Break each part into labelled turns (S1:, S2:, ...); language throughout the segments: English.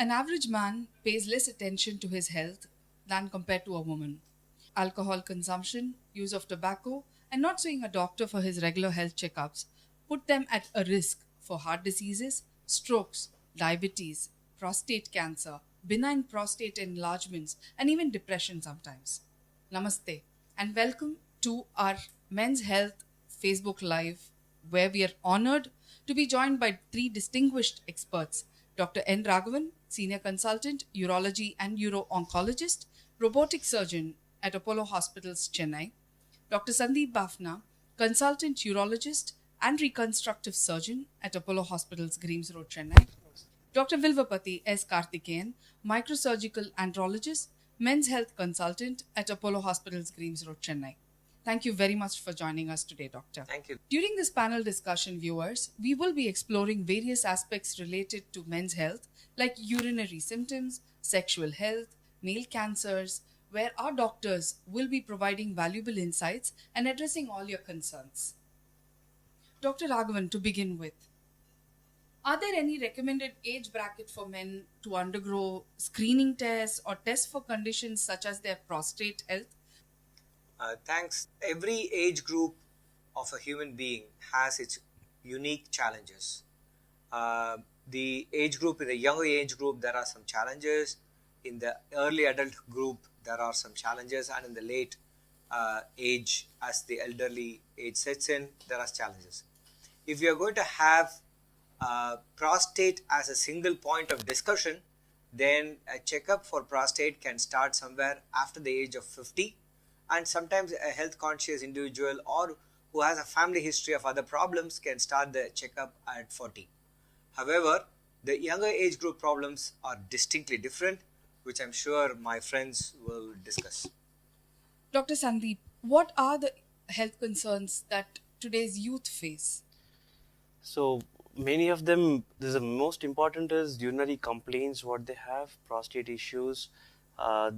S1: An average man pays less attention to his health than compared to a woman. Alcohol consumption, use of tobacco, and not seeing a doctor for his regular health checkups put them at a risk for heart diseases, strokes, diabetes, prostate cancer, benign prostate enlargements, and even depression sometimes. Namaste, and welcome to our Men's Health Facebook Live, where we are honored to be joined by three distinguished experts: Dr. N. Ragavan, Senior Consultant, Urology and Uro-Oncologist, Robotic Surgeon at Apollo Hospitals, Chennai; Dr. Sandeep Bafna, Consultant Urologist and Reconstructive Surgeon at Apollo Hospitals, Greams Road, Chennai; Dr. Vilvapathy S. Karthikeyan, Microsurgical Andrologist, Men's Health Consultant at Apollo Hospitals, Greams Road, Chennai. Thank you very much for joining us today, Doctor.
S2: Thank you.
S1: During this panel discussion, viewers, we will be exploring various aspects related to men's health, like urinary symptoms, sexual health, male cancers, where our doctors will be providing valuable insights and addressing all your concerns. Dr. Raghavan, to begin with, are there any recommended age bracket for men to undergo screening tests or tests for conditions such as their prostate health?
S2: Thanks. Every age group of a human being has its unique challenges. The age group, in the younger age group, there are some challenges. In the early adult group, there are some challenges. And in the late age, as the elderly age sets in, there are challenges. If you are going to have prostate as a single point of discussion, then a checkup for prostate can start somewhere after the age of 50. And sometimes a health conscious individual or who has a family history of other problems can start the checkup at 40. However, the younger age group problems are distinctly different, which I'm sure my friends will discuss.
S1: Dr. Sandeep, what are the health concerns that today's youth face?
S3: So many of them, the most important is urinary complaints, what they have, prostate issues,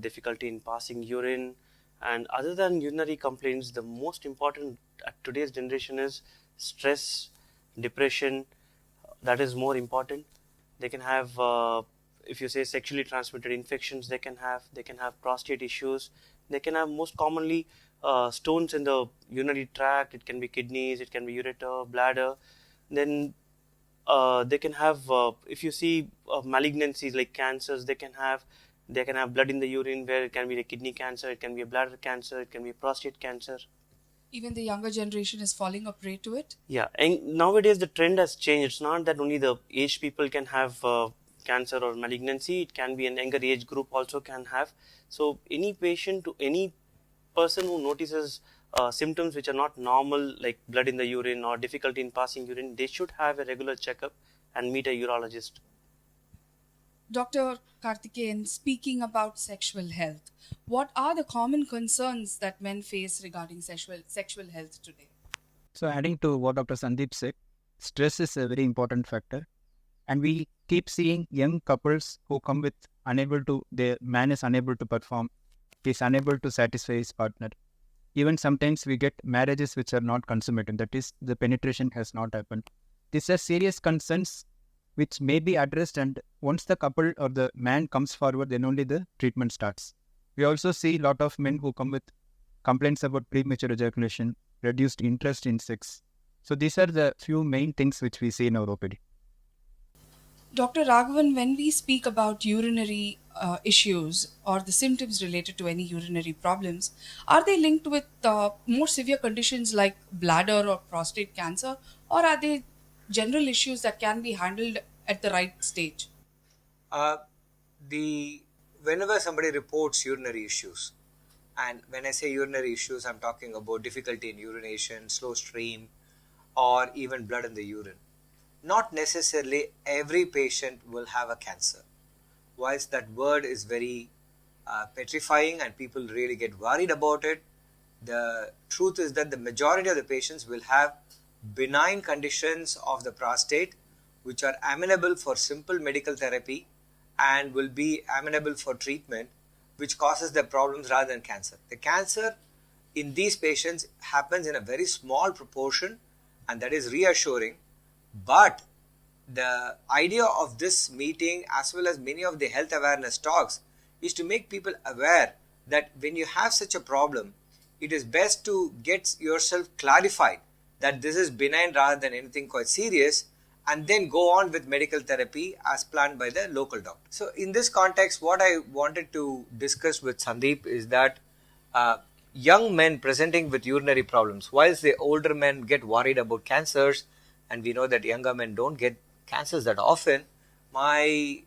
S3: difficulty in passing urine. And other than urinary complaints, the most important at today's generation is stress, depression. That is more important. They can have, if you say sexually transmitted infections, they can have prostate issues. They can have most commonly stones in the urinary tract. It can be kidneys, it can be ureter, bladder. Then they can have, if you see malignancies like cancers, they can have blood in the urine, where it can be a kidney cancer, it can be a bladder cancer, it can be a prostate cancer.
S1: Even the younger generation is falling a prey to it?
S3: Yeah, and nowadays the trend has changed. It's not that only the aged people can have cancer or malignancy. It can be an younger age group also can have. So any patient, to any person who notices symptoms which are not normal, like blood in the urine or difficulty in passing urine, they should have a regular checkup and meet a urologist.
S1: Dr. Karthikeyan, speaking about sexual health, what are the common concerns that men face regarding sexual health today?
S4: So adding to what Dr. Sandeep said, stress is a very important factor. And we keep seeing young couples who come with the man is unable to perform, he is unable to satisfy his partner. Even sometimes we get marriages which are not consummated, that is, the penetration has not happened. These are serious concerns which may be addressed, and once the couple or the man comes forward, then only the treatment starts. We also see a lot of men who come with complaints about premature ejaculation, reduced interest in sex. So these are the few main things which we see in our OPD.
S1: Dr. Raghavan, when we speak about urinary issues or the symptoms related to any urinary problems, are they linked with more severe conditions like bladder or prostate cancer, or are they general issues that can be handled at the right stage?
S2: Whenever somebody reports urinary issues, and when I say urinary issues, I'm talking about difficulty in urination, slow stream, or even blood in the urine. Not necessarily every patient will have a cancer. Whilst that word is very petrifying and people really get worried about it, the truth is that the majority of the patients will have benign conditions of the prostate which are amenable for simple medical therapy and will be amenable for treatment, which causes the problems rather than cancer. The cancer in these patients happens in a very small proportion, and that is reassuring, but the idea of this meeting, as well as many of the health awareness talks, is to make people aware that when you have such a problem, it is best to get yourself clarified that this is benign rather than anything quite serious, and then go on with medical therapy as planned by the local doctor. So in this context, what I wanted to discuss with Sandeep is that young men presenting with urinary problems, whilst the older men get worried about cancers, and we know that younger men don't get cancers that often, I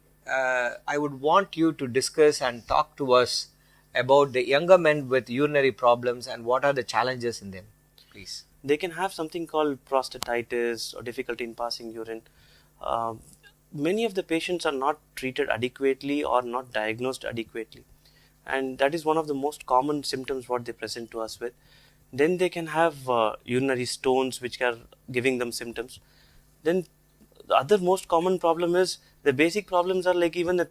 S2: would want you to discuss and talk to us about the younger men with urinary problems and what are the challenges in them, please.
S3: They can have something called prostatitis or difficulty in passing urine. Uh, Many of the patients are not treated adequately or not diagnosed adequately, and that is one of the most common symptoms what they present to us with. Then they can have urinary stones which are giving them symptoms. Then the other most common problem is the basic problems are like even the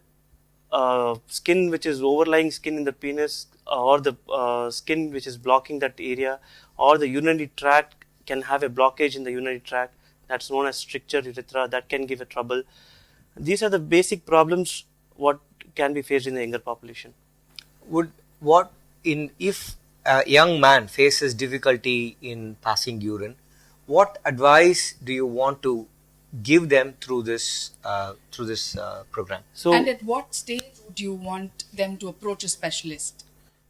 S3: skin which is overlying skin in the penis, or the skin which is blocking that area, or the urinary tract can have a blockage in the urinary tract, that's known as stricture urethra, that can give a trouble. These are the basic problems what can be faced in the younger population.
S2: If a young man faces difficulty in passing urine, what advice do you want to give them through this program?
S3: So,
S1: And at what stage would you want them to approach a specialist?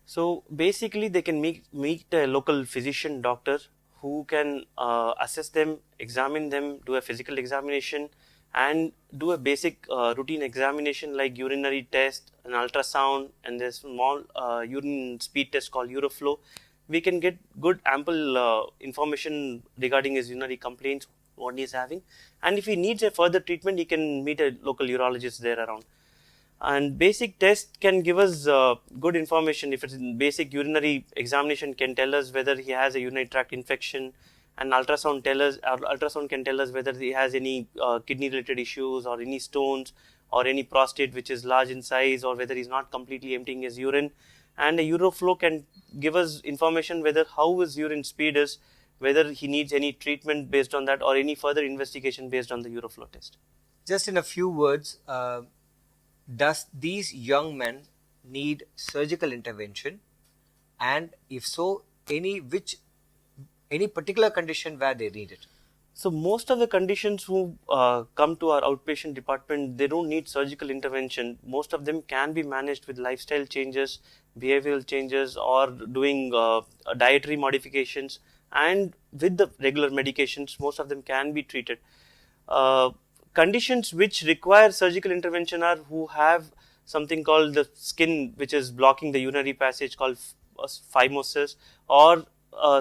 S3: So basically, they can meet a local physician doctor who can assess them, examine them, do a physical examination, and do a basic routine examination like urinary test, an ultrasound, and there's small urine speed test called Uroflow. We can get good ample information regarding his urinary complaints, what he is having, and if he needs a further treatment, he can meet a local urologist there around. And basic test can give us good information. If it's in basic urinary examination, can tell us whether he has a urinary tract infection, and ultrasound can tell us whether he has any kidney related issues or any stones or any prostate which is large in size, or whether he's not completely emptying his urine. And a uroflow can give us information whether how his urine speed is, whether he needs any treatment based on that or any further investigation based on the uroflow test.
S2: Just in a few words, does these young men need surgical intervention, and if so, any particular condition where they need it?
S3: So most of the conditions who come to our outpatient department, they don't need surgical intervention. Most of them can be managed with lifestyle changes, behavioral changes, or doing dietary modifications, and with the regular medications, most of them can be treated. Conditions which require surgical intervention are who have something called the skin which is blocking the urinary passage called phimosis, or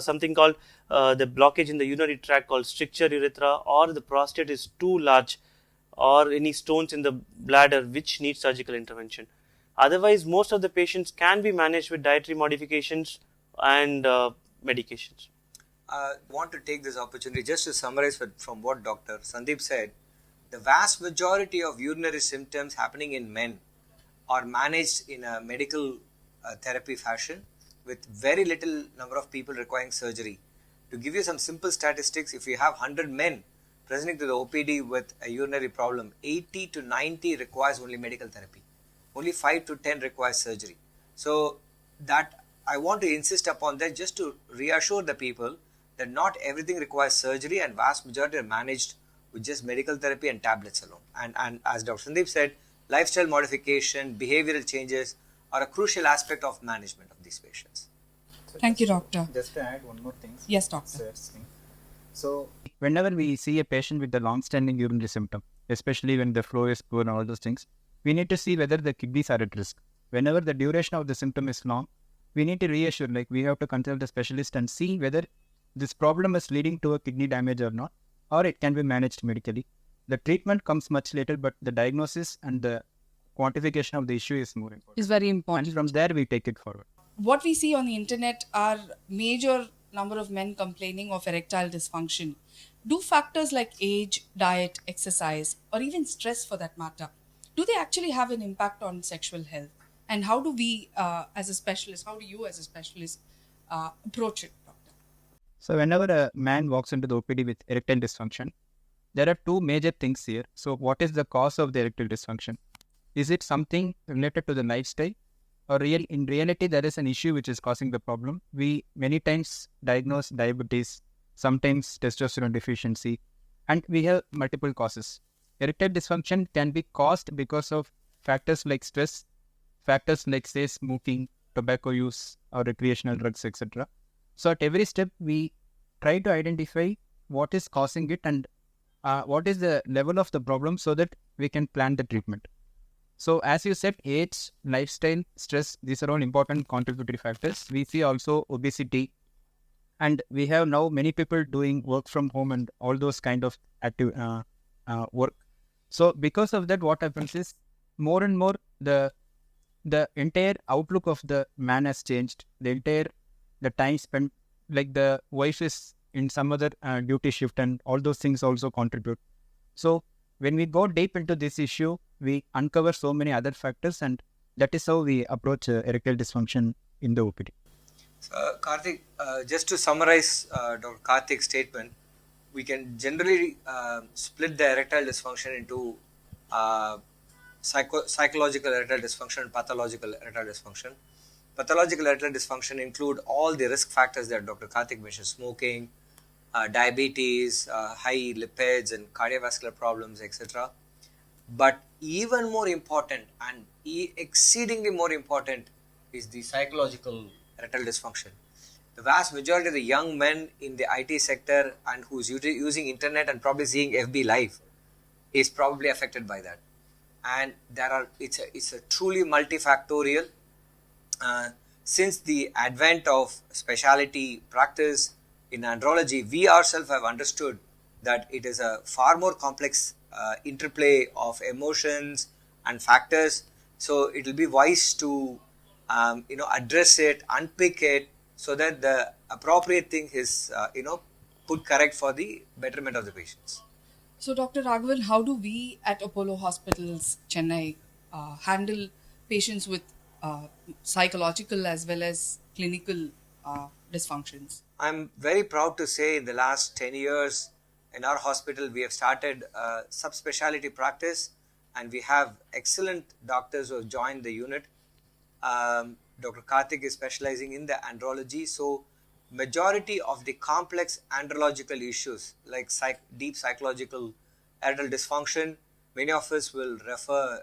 S3: something called the blockage in the urinary tract called stricture urethra, or the prostate is too large, or any stones in the bladder which need surgical intervention. Otherwise, most of the patients can be managed with dietary modifications and medications.
S2: I want to take this opportunity just to summarize from what Dr. Sandeep said. The vast majority of urinary symptoms happening in men are managed in a medical therapy fashion, with very little number of people requiring surgery. To give you some simple statistics, if you have 100 men presenting to the OPD with a urinary problem, 80 to 90 requires only medical therapy. Only 5 to 10 requires surgery. So that I want to insist upon that, just to reassure the people that not everything requires surgery, and vast majority are managed with just medical therapy and tablets alone. And as Dr. Sandeep said, lifestyle modification, behavioral changes are a crucial aspect of management of these patients.
S4: So
S1: Thank you, doctor.
S4: Just to add one more thing.
S1: Yes, doctor.
S4: So whenever we see a patient with a long-standing urinary symptom, especially when the flow is poor and all those things, we need to see whether the kidneys are at risk. Whenever the duration of the symptom is long, we need to reassure, like we have to consult the specialist and see whether this problem is leading to a kidney damage or not, or it can be managed medically. The treatment comes much later, but the diagnosis and the quantification of the issue is more important.
S1: Is very important.
S4: And from there, we take it forward.
S1: What we see on the internet are major number of men complaining of erectile dysfunction. Do factors like age, diet, exercise, or even stress for that matter, do they actually have an impact on sexual health? And how do we, as a specialist, how do you as a specialist approach it, doctor?
S4: So whenever a man walks into the OPD with erectile dysfunction, there are two major things here. So what is the cause of the erectile dysfunction? Is it something related to the lifestyle, or in reality there is an issue which is causing the problem? We many times diagnose diabetes, sometimes testosterone deficiency, and we have multiple causes. Erectile dysfunction can be caused because of factors like stress, factors like say smoking, tobacco use, or recreational drugs, etc. So at every step we try to identify what is causing it and what is the level of the problem so that we can plan the treatment. So as you said, age, lifestyle, stress, these are all important contributory factors. We see also obesity, and we have now many people doing work from home and all those kind of active work. So because of that, what happens is more and more the entire outlook of the man has changed. The time spent, like the wife is in some other duty shift, and all those things also contribute. So when we go deep into this issue, we uncover so many other factors, and that is how we approach erectile dysfunction in the OPD.
S2: Karthik, just to summarize Dr. Karthik's statement, we can generally split the erectile dysfunction into uh, psychological erectile dysfunction and pathological erectile dysfunction. Pathological erectile dysfunction include all the risk factors that Dr. Karthik mentioned: smoking, diabetes, high lipids, and cardiovascular problems, etc. But even more important and exceedingly more important is the psychological erectile dysfunction. The vast majority of the young men in the IT sector and who's using internet and probably seeing FB live is probably affected by that. And it's a truly multifactorial. Since the advent of specialty practice in andrology, we ourselves have understood that it is a far more complex interplay of emotions and factors. So it will be wise to address it, unpick it, so that the appropriate thing is put correct for the betterment of the patients.
S1: So, Dr. Ragavan, how do we at Apollo Hospitals, Chennai, handle patients with psychological as well as clinical dysfunctions?
S2: I'm very proud to say in the last 10 years in our hospital, we have started a subspecialty practice, and we have excellent doctors who have joined the unit. Dr. Karthik is specializing in the andrology. So majority of the complex andrological issues like deep psychological erectile dysfunction, many of us will refer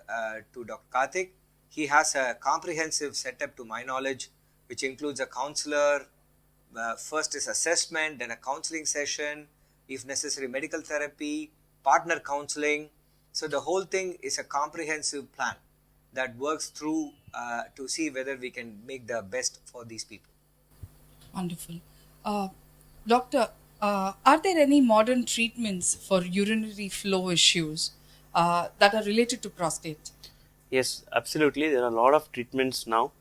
S2: to Dr. Karthik. He has a comprehensive setup, to my knowledge, which includes a counselor. First is assessment, then a counseling session, if necessary medical therapy, partner counseling. So the whole thing is a comprehensive plan that works through to see whether we can make the best for these people.
S1: Wonderful. Doctor, are there any modern treatments for urinary flow issues that are related to prostate?
S3: Yes, absolutely. There are a lot of treatments now.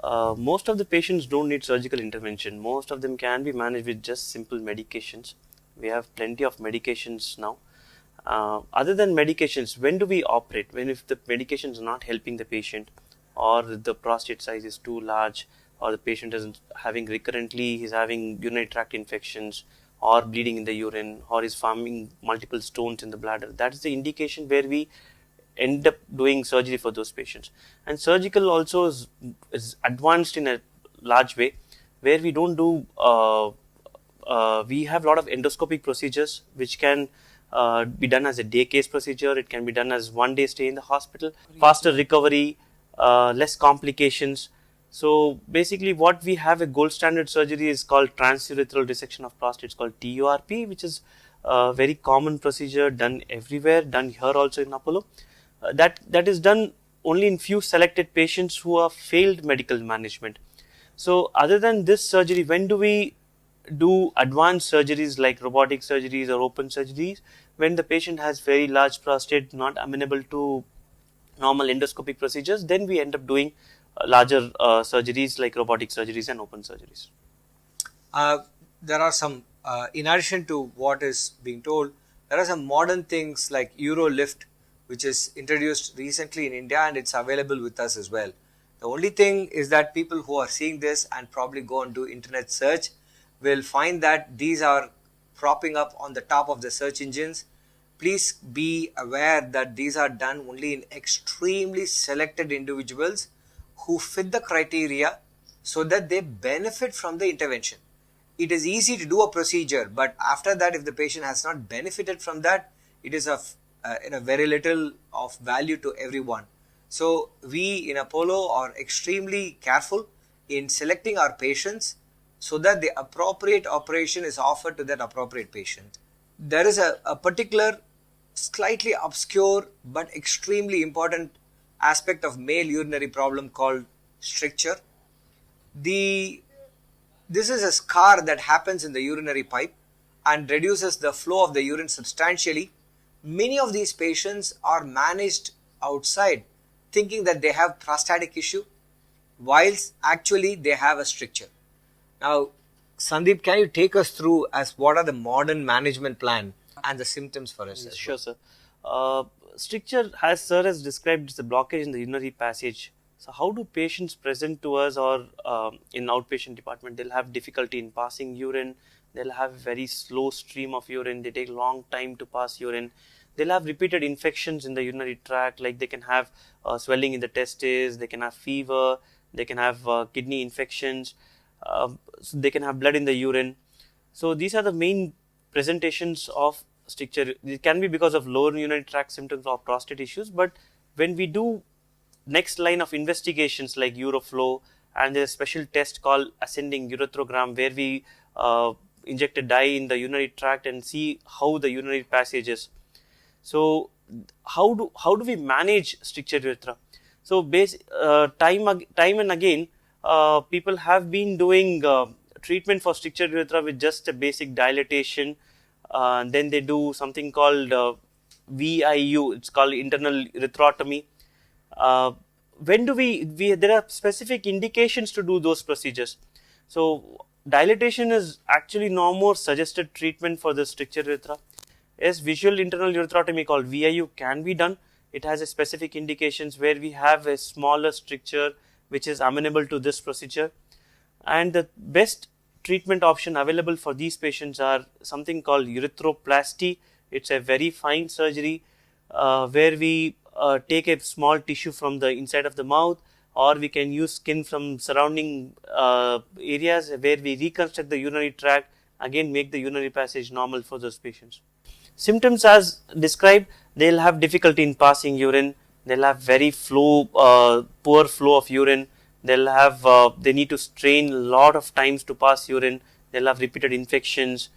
S3: Most of the patients don't need surgical intervention. Most of them can be managed with just simple medications. We have plenty of medications now. Other than medications, when do we operate? When if the medication is not helping the patient, or the prostate size is too large, or the patient is having recurrently, he's having urinary tract infections, or bleeding in the urine, or is forming multiple stones in the bladder. That is the indication where we end up doing surgery for those patients. And surgical also is advanced in a large way, where we don't do we have a lot of endoscopic procedures which can be done as a day case procedure. It can be done as 1 day stay in the hospital, faster recovery, less complications. So basically what we have, a gold standard surgery is called transurethral dissection of prostate. It's called TURP, which is a very common procedure done everywhere, done here also in Apollo. That is done only in few selected patients who have failed medical management. So other than this surgery, when do we do advanced surgeries like robotic surgeries or open surgeries? When the patient has very large prostate, not amenable to normal endoscopic procedures, then we end up doing larger surgeries like robotic surgeries and open surgeries.
S2: There are some, in addition to what is being told, there are some modern things like Urolift, which is introduced recently in India, and it's available with us as well. The only thing is that people who are seeing this and probably go and do internet search will find that these are propping up on the top of the search engines. please be aware that these are done only in extremely selected individuals who fit the criteria so that they benefit from the intervention. It is easy to do a procedure, but after that, if the patient has not benefited from that, it is of very little of value to everyone. So we in Apollo are extremely careful in selecting our patients so that the appropriate operation is offered to that appropriate patient. There is a particular slightly obscure but extremely important aspect of male urinary problem called stricture. This is a scar that happens in the urinary pipe and reduces the flow of the urine substantially. Many of these patients are managed outside thinking that they have prostatic issue, whilst actually they have a stricture. Now, Sandeep, can you take us through as what are the modern management plan and the symptoms for us?
S3: Sure, sir. Stricture, as sir has described, is a blockage in the urinary passage. So, how do patients present to us or in outpatient department? They'll have difficulty in passing urine. They'll have very slow stream of urine. They take long time to pass urine. They'll have repeated infections in the urinary tract, like they can have swelling in the testes. They can have fever. They can have kidney infections. So they can have blood in the urine. So these are the main presentations of stricture. It can be because of lower urinary tract symptoms or prostate issues, but when we do next line of investigations like uroflow, and there's a special test called ascending urethrogram where we inject a dye in the urinary tract and see how the urinary passage is. So how do we manage stricture urethra? So time and again people have been doing treatment for stricture urethra with just a basic dilatation. Then they do something called VIU, it's called internal urethrotomy. When do there are specific indications to do those procedures. So dilatation is actually no more suggested treatment for the stricture urethra. Yes, visual internal urethrotomy called VIU can be done. It has a specific indications where we have a smaller stricture which is amenable to this procedure. And the best treatment option available for these patients are something called urethroplasty. It's a very fine surgery where we take a small tissue from the inside of the mouth, or we can use skin from surrounding areas where we reconstruct the urinary tract, again make the urinary passage normal for those patients. Symptoms as described, they'll have difficulty in passing urine, they'll have very poor flow of urine, they'll have they need to strain a lot of times to pass urine, they'll have repeated infections.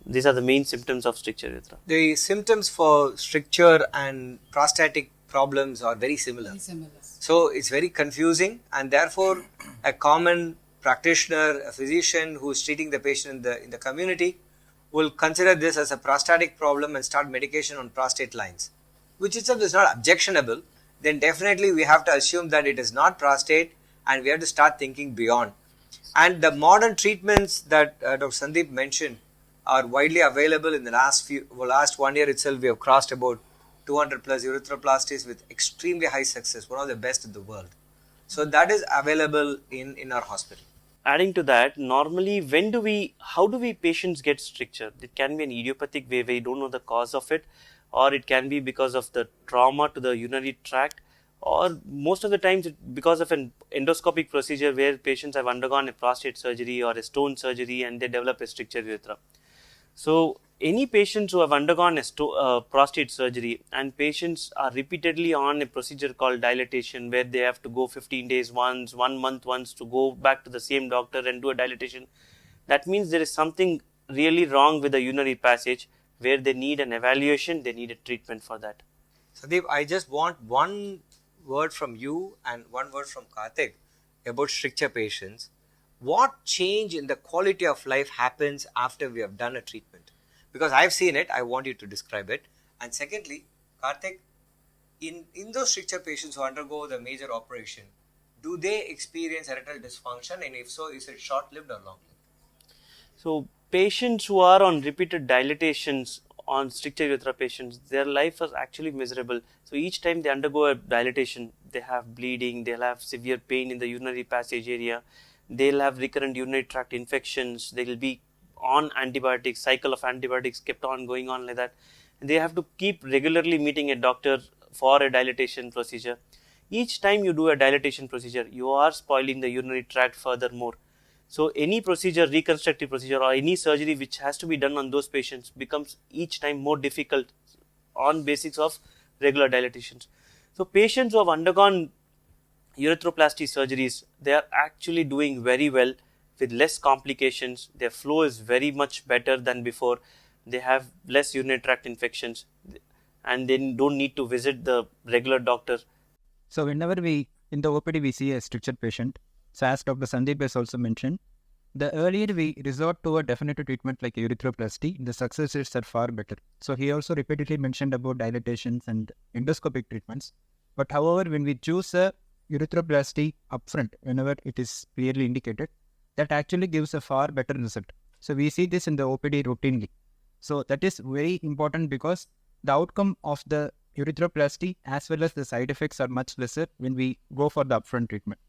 S3: These are the main symptoms of stricture urethra.
S2: The symptoms for stricture and prostatic problems are very similar. So it's very confusing, and therefore a common practitioner, a physician who is treating the patient in the community will consider this as a prostatic problem and start medication on prostate lines, which itself is not objectionable. Then definitely we have to assume that it is not prostate and we have to start thinking beyond. And the modern treatments that Dr. Sandeep mentioned are widely available. In the last 1 year itself, we have crossed about 200 plus urethroplasties with extremely high success, one of the best in the world. So that is available in our hospital.
S3: Adding to that, normally how do we patients get stricture? It can be an idiopathic way where we don't know the cause of it, or it can be because of the trauma to the urinary tract, or most of the times because of an endoscopic procedure where patients have undergone a prostate surgery or a stone surgery and they develop a stricture urethra. So any patients who have undergone a prostate surgery and patients are repeatedly on a procedure called dilatation where they have to go 15 days once, 1 month once to go back to the same doctor and do a dilatation, that means there is something really wrong with the urinary passage where they need an evaluation, they need a treatment for that.
S2: Sandeep, I just want one word from you and one word from Karthik about stricture patients. What change in the quality of life happens after we have done a treatment? Because I've seen it, I want you to describe it. And secondly, Karthik, in those stricture patients who undergo the major operation, do they experience erectile dysfunction, and if so, is it short-lived or long-lived?
S3: So patients who are on repeated dilatations on stricture urethra patients, their life is actually miserable. So each time they undergo a dilatation, they have bleeding, they'll have severe pain in the urinary passage area, they'll have recurrent urinary tract infections, they will be on antibiotics, cycle of antibiotics kept on going on like that. They have to keep regularly meeting a doctor for a dilatation procedure. Each time you do a dilatation procedure, you are spoiling the urinary tract furthermore. So any procedure, reconstructive procedure or any surgery which has to be done on those patients becomes each time more difficult on basics of regular dilatations. So patients who have undergone urethroplasty surgeries, they are actually doing very well with less complications. Their flow is very much better than before. They have less urinary tract infections and they don't need to visit the regular doctor.
S4: So whenever we, in the OPD, we see a strictured patient, so as Dr. Sandeep has also mentioned, the earlier we resort to a definitive treatment like urethroplasty, the success rates are far better. So he also repeatedly mentioned about dilatations and endoscopic treatments. But however, when we choose a urethroplasty upfront, whenever it is clearly indicated, that actually gives a far better result. So we see this in the OPD routinely. So that is very important because the outcome of the urethroplasty as well as the side effects are much lesser when we go for the upfront treatment.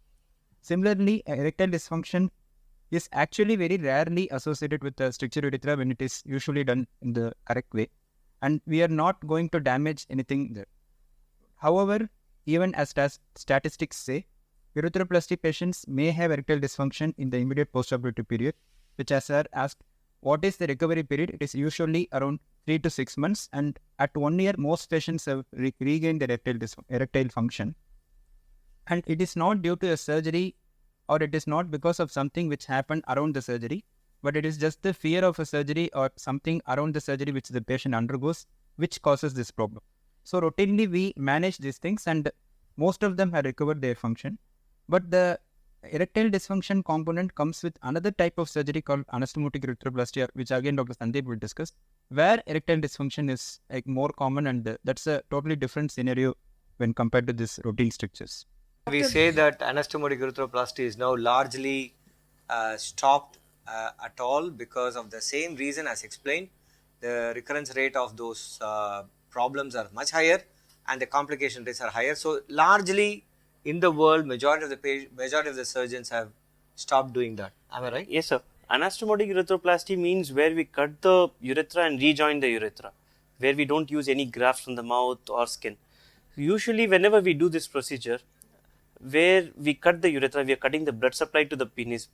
S4: Similarly, erectile dysfunction is actually very rarely associated with the stricture urethra when it is usually done in the correct way, and we are not going to damage anything there. However, even as statistics say, urethroplasty patients may have erectile dysfunction in the immediate postoperative period, which as sir asked, what is the recovery period? It is usually around 3 to 6 months, and at 1 year, most patients have regained their erectile function. And it is not due to a surgery, or it is not because of something which happened around the surgery, but it is just the fear of a surgery or something around the surgery which the patient undergoes, which causes this problem. So routinely we manage these things and most of them have recovered their function. But the erectile dysfunction component comes with another type of surgery called anastomotic urethroplasty, which again Dr. Sandeep will discuss, where erectile dysfunction is like more common, and that's a totally different scenario when compared to these routine strictures.
S2: We say that anastomotic urethroplasty is now largely stopped at all because of the same reason as explained. The recurrence rate of those problems are much higher and the complication rates are higher. So largely in the world, majority of the surgeons have stopped doing that. Am I right?
S3: Yes, sir. Anastomotic urethroplasty means where we cut the urethra and rejoin the urethra, where we don't use any grafts from the mouth or skin. Usually, whenever we do this procedure, where we cut the urethra, we are cutting the blood supply to the penis.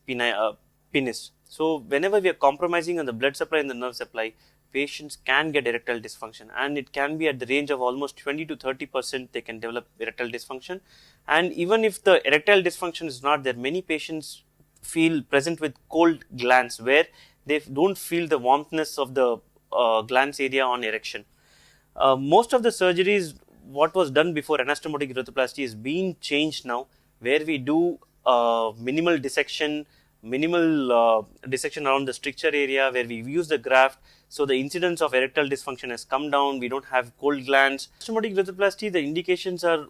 S3: So, whenever we are compromising on the blood supply and the nerve supply, patients can get erectile dysfunction, and it can be at the range of almost 20 to 30%. They can develop erectile dysfunction, and even if the erectile dysfunction is not there, many patients feel present with cold glands where they don't feel the warmthness of the glands area on erection. Most of the surgeries, what was done before anastomotic urethroplasty is being changed now, where we do minimal dissection around the stricture area, where we use the graft. So the incidence of erectile dysfunction has come down. We don't have cold glands. Anastomotic urethroplasty, the indications are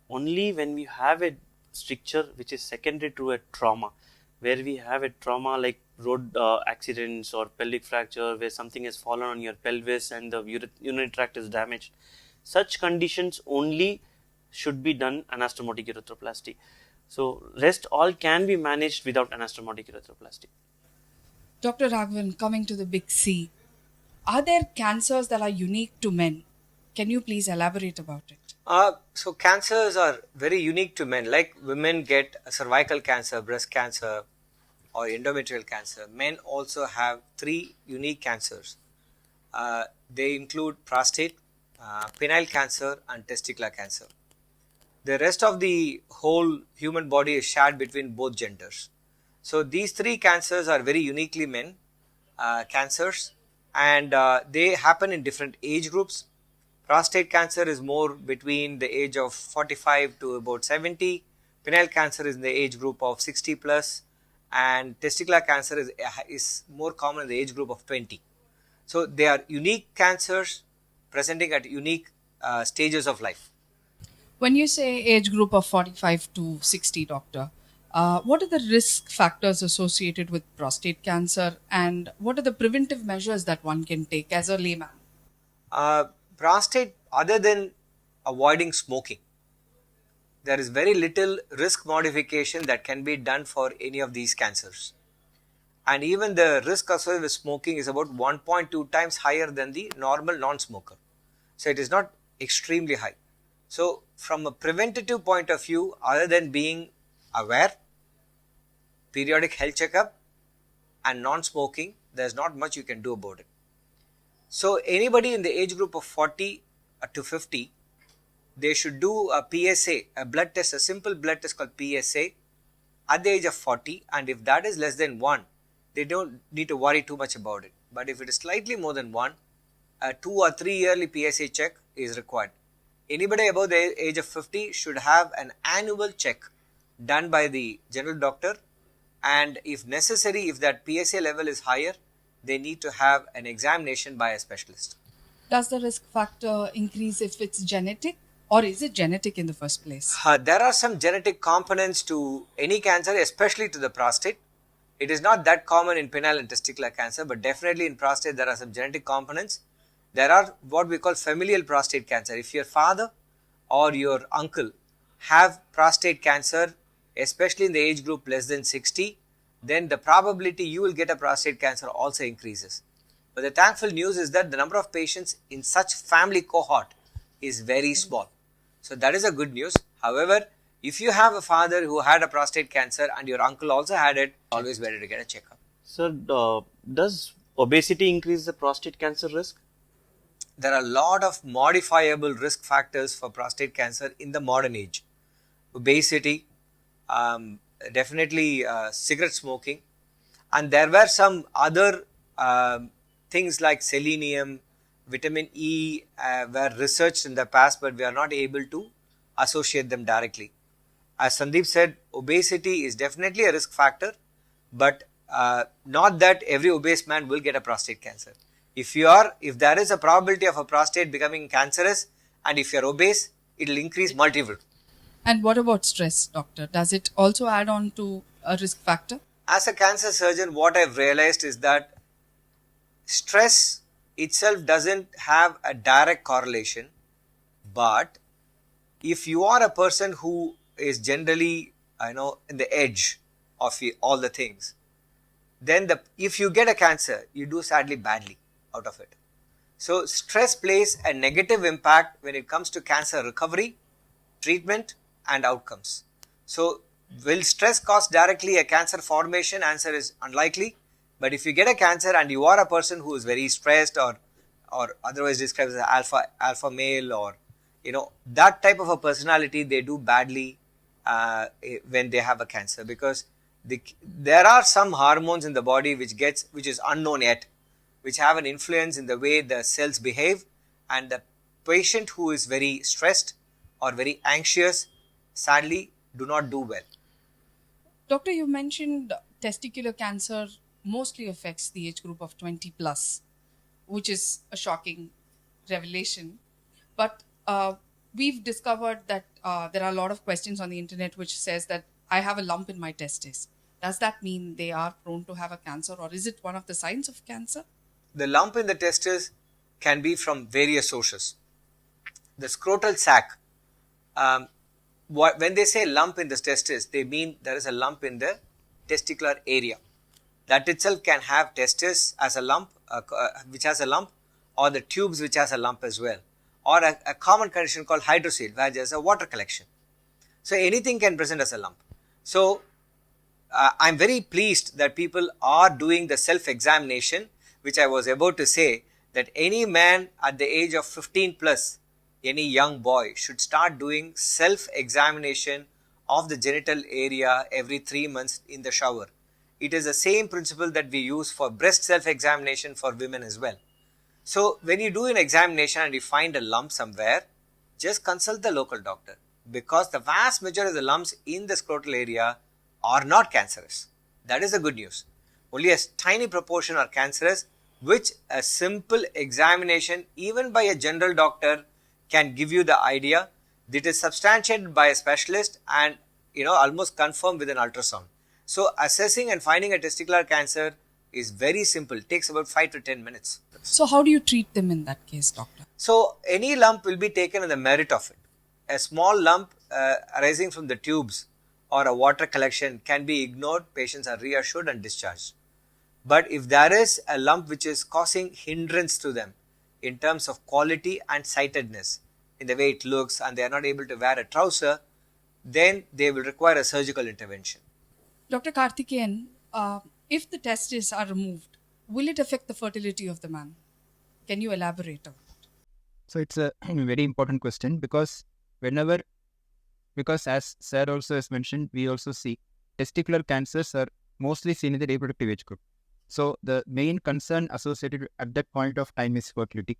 S3: only when we have a stricture which is secondary to a trauma, where we have a trauma like road accidents or pelvic fracture, where something has fallen on your pelvis and the urinary tract is damaged. Such conditions only should be done anastomotic urethroplasty. So rest all can be managed without anastomotic urethroplasty.
S1: Dr. Ragavan, coming to the big C, are there cancers that are unique to men? Can you please elaborate about it?
S2: So cancers are very unique to men. Like women get cervical cancer, breast cancer, or endometrial cancer. Men also have 3 unique cancers. They include prostate, penile cancer, and testicular cancer. The rest of the whole human body is shared between both genders. So these 3 cancers are very uniquely men cancers, and they happen in different age groups. Prostate cancer is more between the age of 45 to about 70. Penile cancer is in the age group of 60 plus, and testicular cancer is more common in the age group of 20. So they are unique cancers presenting at unique stages of life.
S1: When you say age group of 45 to 60, doctor, what are the risk factors associated with prostate cancer, and what are the preventive measures that one can take as a layman?
S2: Prostate, other than avoiding smoking, there is very little risk modification that can be done for any of these cancers. and even the risk associated with smoking is about 1.2 times higher than the normal non-smoker. So it is not extremely high. So from a preventative point of view, other than being aware, periodic health checkup and non-smoking, there's not much you can do about it. So anybody in the age group of 40 to 50, they should do a PSA, a blood test, a simple blood test called PSA at the age of 40, and if that is less than 1, they don't need to worry too much about it. But if it is slightly more than 1, a 2 or 3 yearly PSA check is required. Anybody above the age of 50 should have an annual check done by the general doctor, and if necessary, if that PSA level is higher, they need to have an examination by a specialist.
S1: Does the risk factor increase if it's genetic, or is it genetic in the first place?
S2: There are some genetic components to any cancer, especially to the prostate. It is not that common in penile and testicular cancer, but definitely in prostate there are some genetic components. There are what we call familial prostate cancer. If your father or your uncle have prostate cancer, especially in the age group less than 60, then the probability you will get a prostate cancer also increases. But the thankful news is that the number of patients in such family cohort is very small. So that is a good news. However, if you have a father who had a prostate cancer and your uncle also had it, always better to get a checkup.
S3: So, does obesity increase the prostate cancer risk?
S2: There are a lot of modifiable risk factors for prostate cancer in the modern age. Obesity, definitely cigarette smoking, and there were some other things like selenium, vitamin E were researched in the past, but we are not able to associate them directly. As Sandeep said, obesity is definitely a risk factor, but not that every obese man will get a prostate cancer. If there is a probability of a prostate becoming cancerous, and if you are obese, it will increase multiple.
S1: And what about stress, doctor? Does it also add on to a risk factor?
S2: As a cancer surgeon, what I've realized is that stress itself doesn't have a direct correlation, but if you are a person who is generally, in the edge of all the things, then if you get a cancer, you do sadly badly out of it. So stress plays a negative impact when it comes to cancer recovery, treatment and outcomes. So will stress cause directly a cancer formation? Answer is unlikely. But if you get a cancer and you are a person who is very stressed or otherwise described as alpha male, or that type of a personality, they do badly when they have a cancer, because there are some hormones in the body which is unknown yet, which have an influence in the way the cells behave, and the patient who is very stressed or very anxious sadly do not do well.
S1: Doctor, you mentioned testicular cancer mostly affects the age group of 20 plus, which is a shocking revelation. But we've discovered that there are a lot of questions on the internet which says that I have a lump in my testis. Does that mean they are prone to have a cancer, or is it one of the signs of cancer?
S2: The lump in the testis can be from various sources. The scrotal sac, when they say lump in the testis, they mean there is a lump in the testicular area. That itself can have testis as a lump, which has a lump, or the tubes which has a lump as well, or a common condition called hydrocele, where there is a water collection. So anything can present as a lump. So I'm very pleased that people are doing the self-examination, which I was about to say, that any man at the age of 15 plus, any young boy should start doing self-examination of the genital area every 3 months in the shower. It is the same principle that we use for breast self-examination for women as well. So when you do an examination and you find a lump somewhere, just consult the local doctor, because the vast majority of the lumps in the scrotal area are not cancerous. That is the good news. Only a tiny proportion are cancerous, which a simple examination even by a general doctor can give you the idea. That is substantiated by a specialist and almost confirmed with an ultrasound. So assessing and finding a testicular cancer is very simple. It takes about 5 to 10 minutes.
S1: So how do you treat them in that case, doctor?
S2: So any lump will be taken on the merit of it. A small lump arising from the tubes or a water collection can be ignored. Patients are reassured and discharged. But if there is a lump which is causing hindrance to them in terms of quality and sightedness, in the way it looks, and they are not able to wear a trouser, then they will require a surgical intervention.
S1: Dr. Karthikeyan, if the testes are removed, will it affect the fertility of the man? Can you elaborate on that?
S4: So it's a very important question because as Sir also has mentioned, we also see testicular cancers are mostly seen in the reproductive age group. So the main concern associated at that point of time is fertility.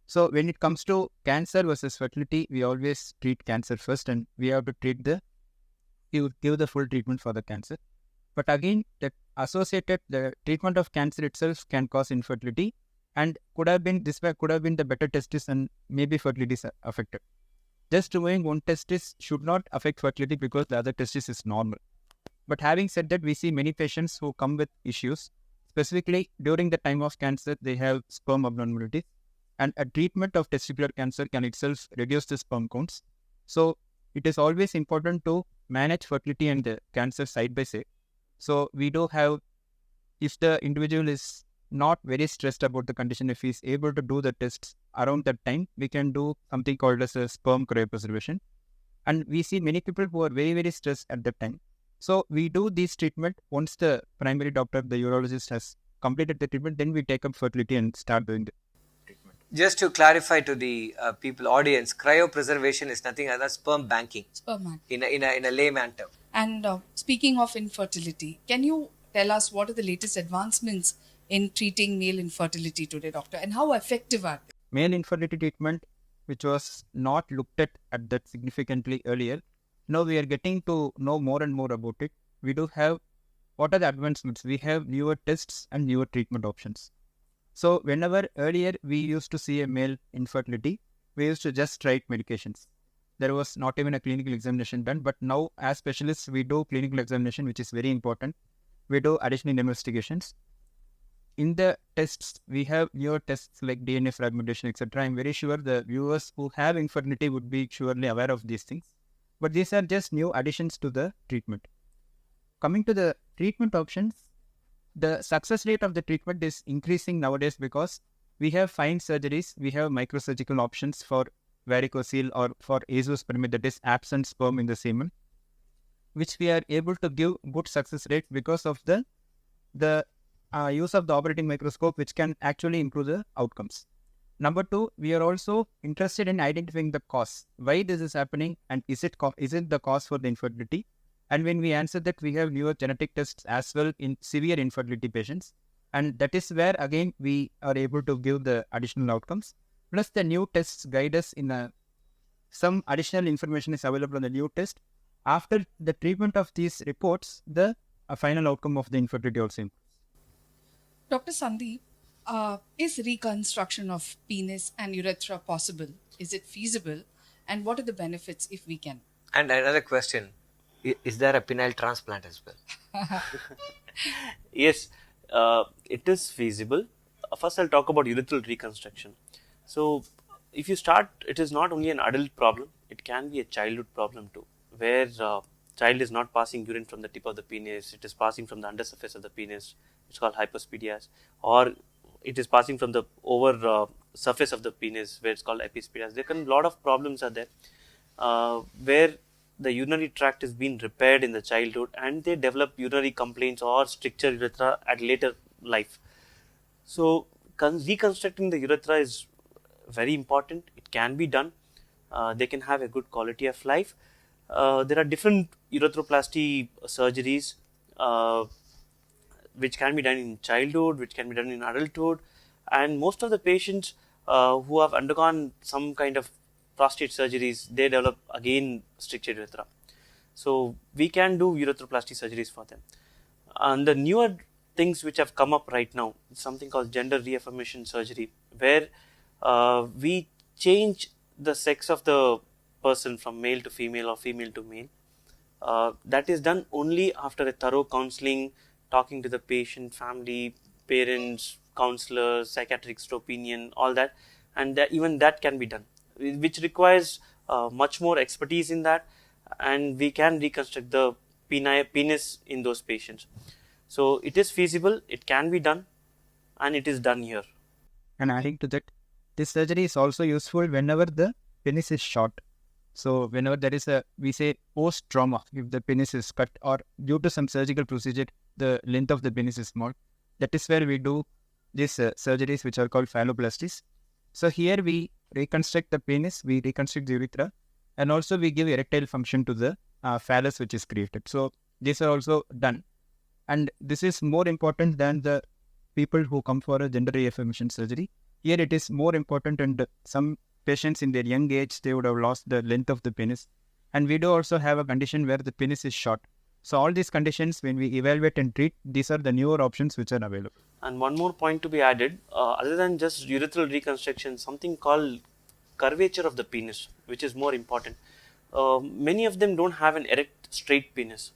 S4: So when it comes to cancer versus fertility, we always treat cancer first, and we have to give the full treatment for the cancer. But again, the treatment of cancer itself can cause infertility, and could have been the better testis, and maybe fertility is affected. Just removing one testis should not affect fertility because the other testis is normal. But having said that, we see many patients who come with issues. Specifically, during the time of cancer, they have sperm abnormalities, and a treatment of testicular cancer can itself reduce the sperm counts. So it is always important to manage fertility and the cancer side by side. So we do have, if the individual is not very stressed about the condition, if he is able to do the tests around that time, we can do something called as a sperm cryopreservation. And we see many people who are very, very stressed at that time. So we do this treatment once the primary doctor, the urologist, has completed the treatment, then we take up fertility and start doing the treatment.
S2: Just to clarify to the people audience, cryopreservation is nothing other than sperm banking
S1: Sperm bank.
S2: in a layman term.
S1: And speaking of infertility, can you tell us what are the latest advancements in treating male infertility today, doctor, and how effective are they?
S4: Male infertility treatment, which was not looked at that significantly earlier, now we are getting to know more and more about it. We do have, what are the advancements? We have newer tests and newer treatment options. So whenever earlier we used to see a male infertility, we used to just write medications. There was not even a clinical examination done, but now as specialists, we do clinical examination, which is very important. We do additional investigations. In the tests, we have newer tests like DNA fragmentation, etc. I'm very sure the viewers who have infertility would be surely aware of these things. But these are just new additions to the treatment. Coming to the treatment options, the success rate of the treatment is increasing nowadays because we have fine surgeries, we have microsurgical options for varicocele or for azoospermia, that is absent sperm in the semen, which we are able to give good success rate because of the use of the operating microscope, which can actually improve the outcomes. Number two, we are also interested in identifying the cause. Why this is happening, and is it the cause for the infertility? And when we answer that, we have newer genetic tests as well in severe infertility patients. And that is where, again, we are able to give the additional outcomes. Plus, the new tests guide us in some additional information is available on the new test. After the treatment of these reports, the final outcome of the infertility also improves.
S1: Dr. Sandeep, is reconstruction of penis and urethra possible? Is it feasible? And what are the benefits if we can?
S2: And another question, is there a penile transplant as well?
S3: Yes, it is feasible. First, I'll talk about urethral reconstruction. So, if you start, it is not only an adult problem, it can be a childhood problem too, where child is not passing urine from the tip of the penis, it is passing from the undersurface of the penis, it's called hypospadias, or it is passing from the over surface of the penis, where it's called epispadias. There can be a lot of problems are there, where the urinary tract is being repaired in the childhood and they develop urinary complaints or stricture urethra at later life. So, reconstructing the urethra is very important. It can be done. They can have a good quality of life. There are different urethroplasty surgeries which can be done in childhood, which can be done in adulthood, and most of the patients who have undergone some kind of prostate surgeries, they develop again stricture urethra. So we can do urethroplasty surgeries for them. And the newer things which have come up right now, something called gender reaffirmation surgery, where we change the sex of the person from male to female or female to male. That is done only after a thorough counseling, talking to the patient, family, parents, counselors, psychiatrist's opinion, all that, and even that can be done, which requires much more expertise in that, and we can reconstruct the penis in those patients. So it is feasible, it can be done, and it is done here.
S4: And adding to that, this surgery is also useful whenever the penis is short. So whenever there is we say post-trauma, if the penis is cut or due to some surgical procedure, the length of the penis is small, that is where we do these surgeries which are called phalloplasties. So here we reconstruct the penis, we reconstruct the urethra, and also we give erectile function to the phallus which is created. So these are also done. And this is more important than the people who come for a gender reaffirmation surgery. Here it is more important, and some patients in their young age, they would have lost the length of the penis. And we do also have a condition where the penis is short. So all these conditions, when we evaluate and treat, these are the newer options which are available.
S3: And one more point to be added, other than just urethral reconstruction, something called curvature of the penis, which is more important. Many of them don't have an erect straight penis,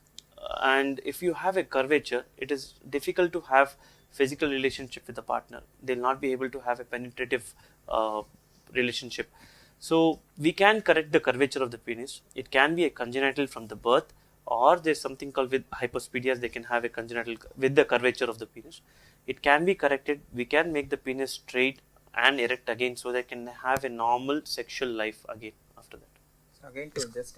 S3: and if you have a curvature, it is difficult to have physical relationship with the partner. They'll not be able to have a penetrative relationship. So we can correct the curvature of the penis. It can be a congenital from the birth, or there's something called with hypospadias, they can have a congenital with the curvature of the penis. It can be corrected. We can make the penis straight and erect again, so they can have a normal sexual life again after that.
S2: So again,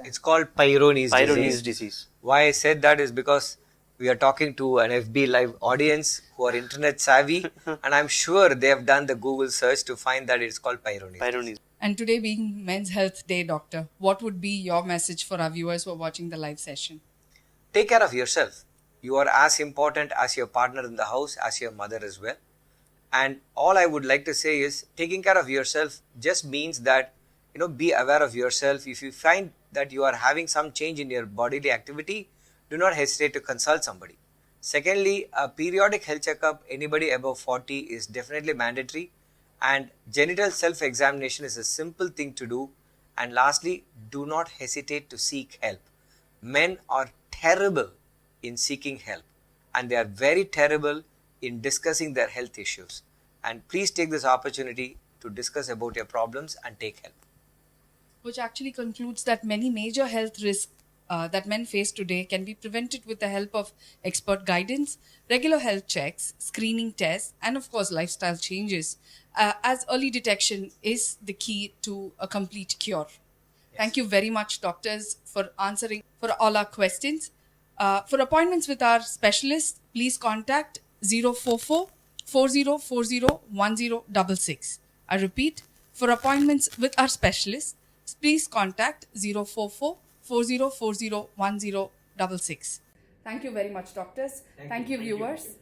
S2: it's called Peyronie's disease. Why I said that is because we are talking to an FB Live audience who are internet savvy, and I'm sure they have done the Google search to find that it's called Peyronie's disease.
S1: And today being Men's Health Day, Doctor, what would be your message for our viewers who are watching the live session?
S2: Take care of yourself. You are as important as your partner in the house, as your mother as well. And all I would like to say is, taking care of yourself just means that, be aware of yourself. If you find that you are having some change in your bodily activity, do not hesitate to consult somebody. Secondly, a periodic health checkup, anybody above 40 is definitely mandatory, and genital self-examination is a simple thing to do. And lastly, do not hesitate to seek help. Men are terrible in seeking help, and they are very terrible in discussing their health issues. And please take this opportunity to discuss about your problems and take help.
S1: Which actually concludes that many major health risks that men face today can be prevented with the help of expert guidance, regular health checks, screening tests, and of course lifestyle changes, as early detection is the key to a complete cure. Yes. Thank you very much, doctors, for answering for all our questions. For appointments with our specialist, please contact 044 4040 1066. I repeat, for appointments with our specialist, please contact 044 4040 1066. Thank you very much, doctors. Thank you, viewers.